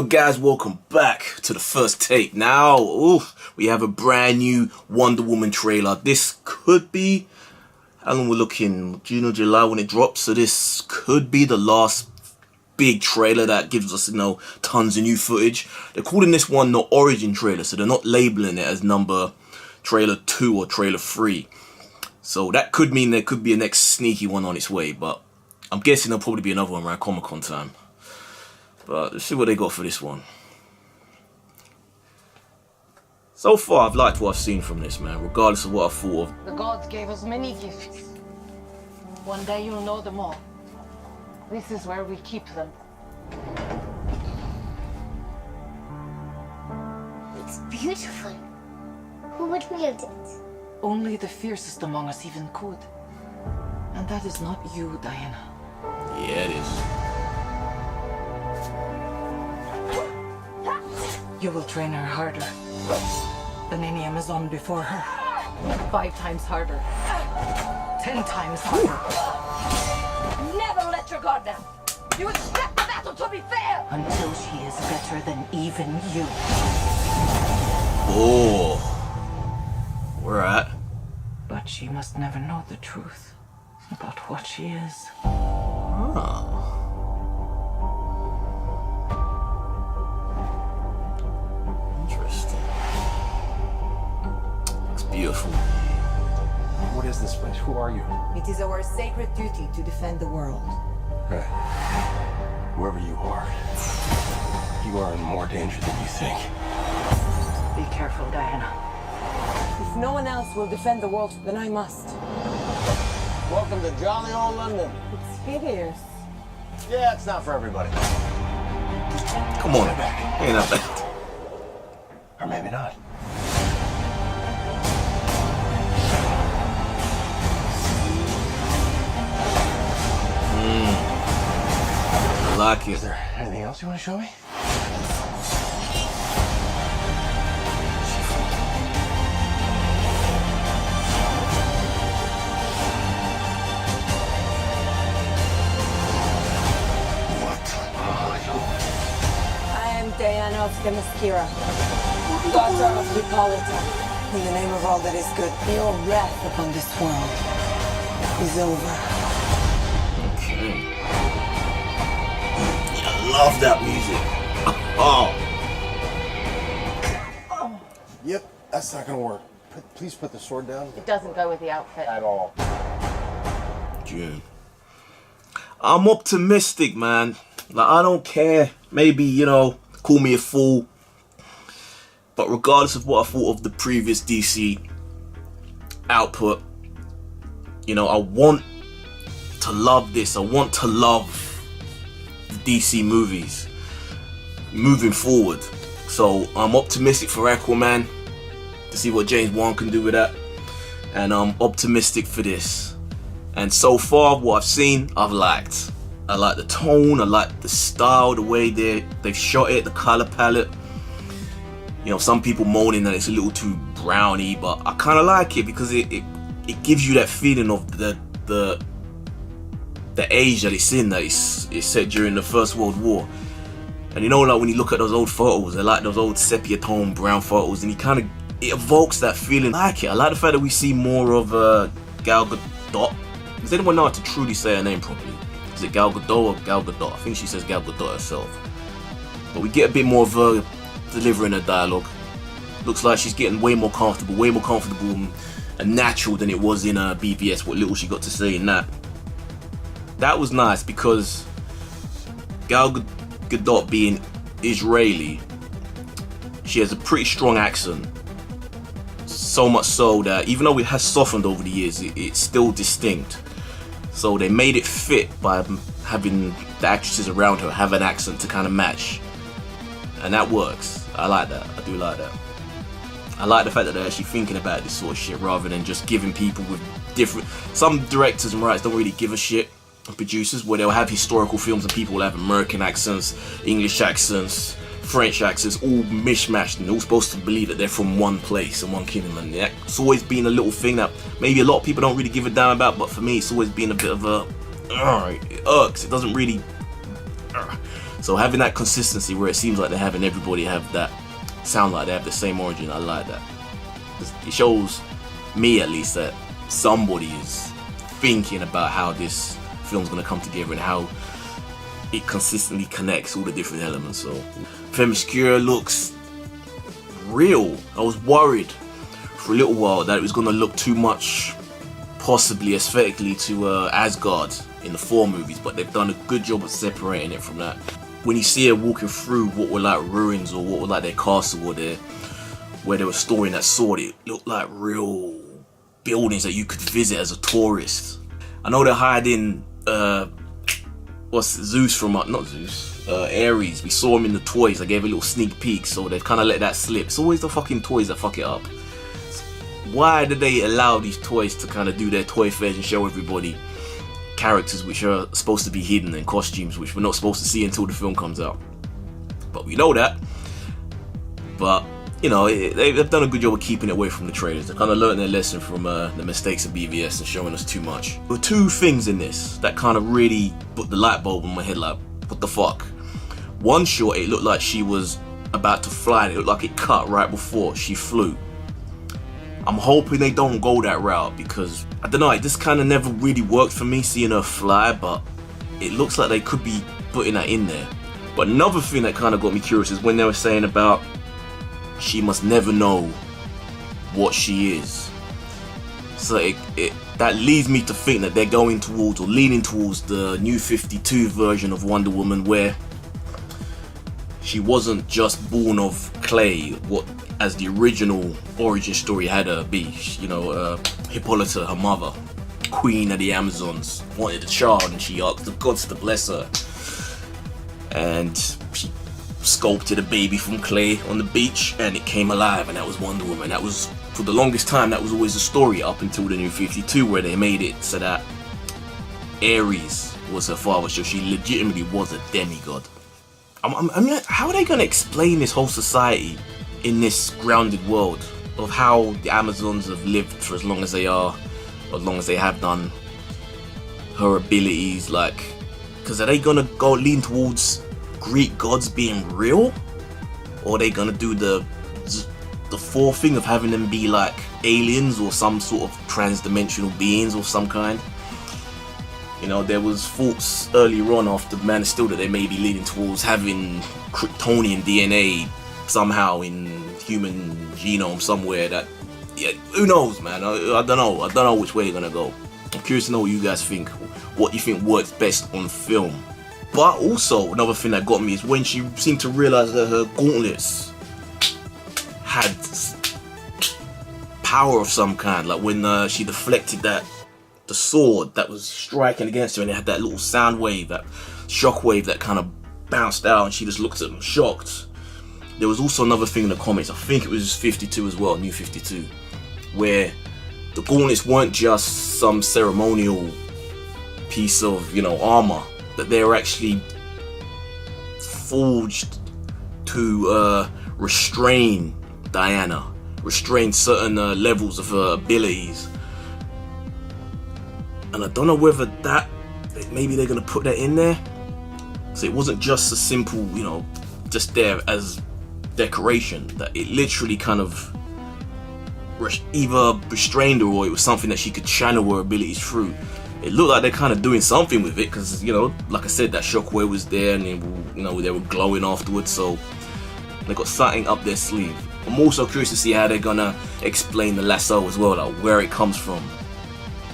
good, guys? Welcome back to the first take. Now, we have a brand new Wonder Woman trailer. This could be, how long we're looking, June or July when it drops. So this could be the last big trailer that gives us, tons of new footage. They're calling this one the origin trailer, so they're not labeling it as trailer 2 or trailer 3. So that could mean there could be a next sneaky one on its way, but I'm guessing there'll probably be another one around Comic-Con time. But let's see what they got for this one. So far, I've liked what I've seen from this, man, regardless of what I thought of. The gods gave us many gifts. One day you'll know them all. This is where we keep them. It's beautiful. Who would wield it? Only the fiercest among us even could. And that is not you, Diana. Yeah, it is. You will train her harder than any Amazon before her. 5 times harder. 10 times harder. Never let your guard down. You expect the battle to be fair. Until she is better than even you. Oh. Where at? But she must never know the truth about what she is. Oh. Interesting. Looks beautiful. What is this place? Who are you? It is our sacred duty to defend the world. Right. Whoever you are in more danger than you think. Be careful, Diana. If no one else will defend the world, then I must. Welcome to jolly old London. It's hideous. Yeah, it's not for everybody. Come on, ain't that bad. Or maybe not. I like it. Is there anything else you want to show me? I am Diana of Themyscira, daughter of Hippolyta. In the name of all that is good, your wrath upon this world is over. Okay. I love that music. Oh. Yep, that's not gonna work. Please put the sword down. It doesn't go with the outfit. At all. June. I'm optimistic, man. Like, I don't care. Maybe, call me a fool. But regardless of what I thought of the previous DC output, I want to love this. I want to love the DC movies moving forward. So I'm optimistic for Aquaman to see what James Wan can do with that. And I'm optimistic for this. And so far, what I've seen, I've liked. I like the tone, I like the style, the way they've shot it, the color palette. Some people moaning that it's a little too browny, but I kind of like it because it gives you that feeling of the age that it's in, that it's set during the First World War. And like when you look at those old photos, they're like those old sepia tone brown photos, and it evokes that feeling. I like it. I like the fact that we see more of Gal Gadot. Does anyone know how to truly say her name properly? Is it Gal Gadot or Gal Gadot? I think she says Gal Gadot herself. But we get a bit more of her delivering her dialogue. Looks like she's getting way more comfortable and natural than it was in BVS, what little she got to say in that. That was nice because Gal Gadot being Israeli, she has a pretty strong accent. So much so that even though it has softened over the years, it's still distinct. So they made it fit by having the actresses around her have an accent to kind of match. And that works. I like that. I do like that. I like the fact that they're actually thinking about this sort of shit rather than just giving people with different... Some directors and writers don't really give a shit. And producers, where they'll have historical films and people will have American accents, English accents, French accents, all mishmashed, and all supposed to believe that they're from one place and one kingdom. And it's always been a little thing that maybe a lot of people don't really give a damn about, but for me it's always been a bit of a... it irks. It doesn't really... So having that consistency where it seems like they're having everybody have that sound like they have the same origin, I like that. It shows me at least that somebody is thinking about how this film's gonna come together and how it consistently connects all the different elements. So Themyscira looks real. I was worried for a little while that it was gonna look too much possibly aesthetically to Asgard in the 4 movies, but they've done a good job of separating it from that. When you see her walking through what were like ruins or what were like their castle or where they were storing that sword, it looked like real buildings that you could visit as a tourist. I know they're hiding what's Zeus from not Zeus, Ares. We saw him in the toys. I gave a little sneak peek, so they've kind of let that slip. It's always the fucking toys that fuck it up. Why did they allow these toys to kind of do their toy fairs and show everybody characters which are supposed to be hidden and costumes which we're not supposed to see until the film comes out? But we know that. But you know, they've done a good job of keeping it away from the trailers. They kind of learned their lesson from the mistakes of BVS and showing us too much. There were 2 things in this that kind of really put the light bulb on my head, like, what the fuck? One shot, it looked like she was about to fly, and it looked like it cut right before she flew. I'm hoping they don't go that route because, I don't know, it just kind of never really worked for me seeing her fly, but it looks like they could be putting that in there. But another thing that kind of got me curious is when they were saying about she must never know what she is. So that leads me to think that they're going towards or leaning towards the new 52 version of Wonder Woman, where she wasn't just born of clay, what as the original origin story had her be. You know, Hippolyta, her mother, queen of the Amazons, wanted a child and she asked the gods to bless her. And she sculpted a baby from clay on the beach and it came alive, and that was Wonder Woman. That was, for the longest time, that was always the story up until the new 52 where they made it so that Ares was her father, so she legitimately was a demigod. I mean, how are they going to explain this whole society in this grounded world of how the Amazons have lived for as long as they are, as long as they have done, her abilities, like, because are they going to go lean towards Greek gods being real, or are they going to do the 4th thing of having them be like aliens or some sort of trans-dimensional beings of some kind? You know, there was thoughts earlier on after Man of Steel that they may be leaning towards having Kryptonian DNA somehow in human genome somewhere. That, yeah, who knows, man? I don't know which way they're gonna go. I'm curious to know what you guys think. What you think works best on film. But also, another thing that got me is when she seemed to realize that her gauntlets had power of some kind. Like when she deflected the sword that was striking against her, and it had that little sound wave, that shock wave that kind of bounced out, and she just looked at them shocked. There was also another thing in the comics, I think it was 52 as well, New 52, where the gauntlets weren't just some ceremonial piece of, you know, armor, that they were actually forged to restrain Diana, restrain certain levels of her abilities. And I don't know whether that, maybe they're going to put that in there. So it wasn't just a simple, you know, just there as decoration, that it literally kind of either restrained her or it was something that she could channel her abilities through. It looked like they're kind of doing something with it because, you know, like I said, that shockwave was there and, you know, they were glowing afterwards, so they got something up their sleeve. I'm also curious to see how they're going to explain the lasso as well, like where it comes from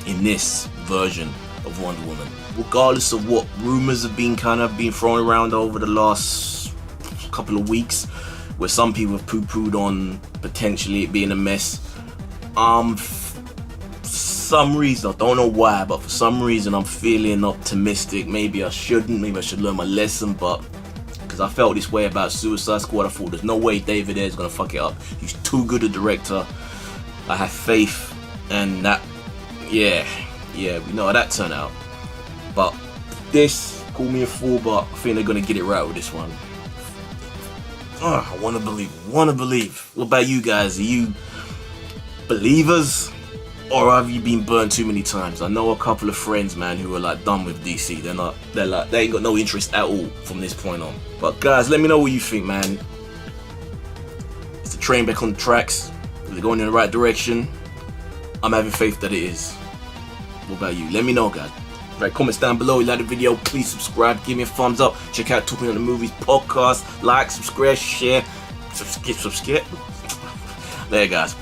in this version of Wonder Woman. Regardless of what rumors have been thrown around over the last couple of weeks, where some people have poo-pooed on potentially it being a mess, for some reason, I don't know why, but for some reason I'm feeling optimistic. Maybe I shouldn't, maybe I should learn my lesson, but because I felt this way about Suicide Squad, I thought there's no way David Ayer is going to fuck it up. He's too good a director. I have faith, and that, yeah, we know how that turned out. But this, call me a fool, but I think they're going to get it right with this one. I want to believe. What about you guys? Are you believers? or have you been burned too many times? I know a couple of friends, man, who are like done with DC. They ain't got no interest at all from this point on. But guys, let me know what you think, man. Is the train back on the tracks? Is it going in the right direction? I'm having faith that it is. What about you? Let me know, guys. Right, comments down below. If you like the video, please subscribe, give me a thumbs up. Check out Talking on the Movies podcast. Like, subscribe, share, subscribe. There, guys.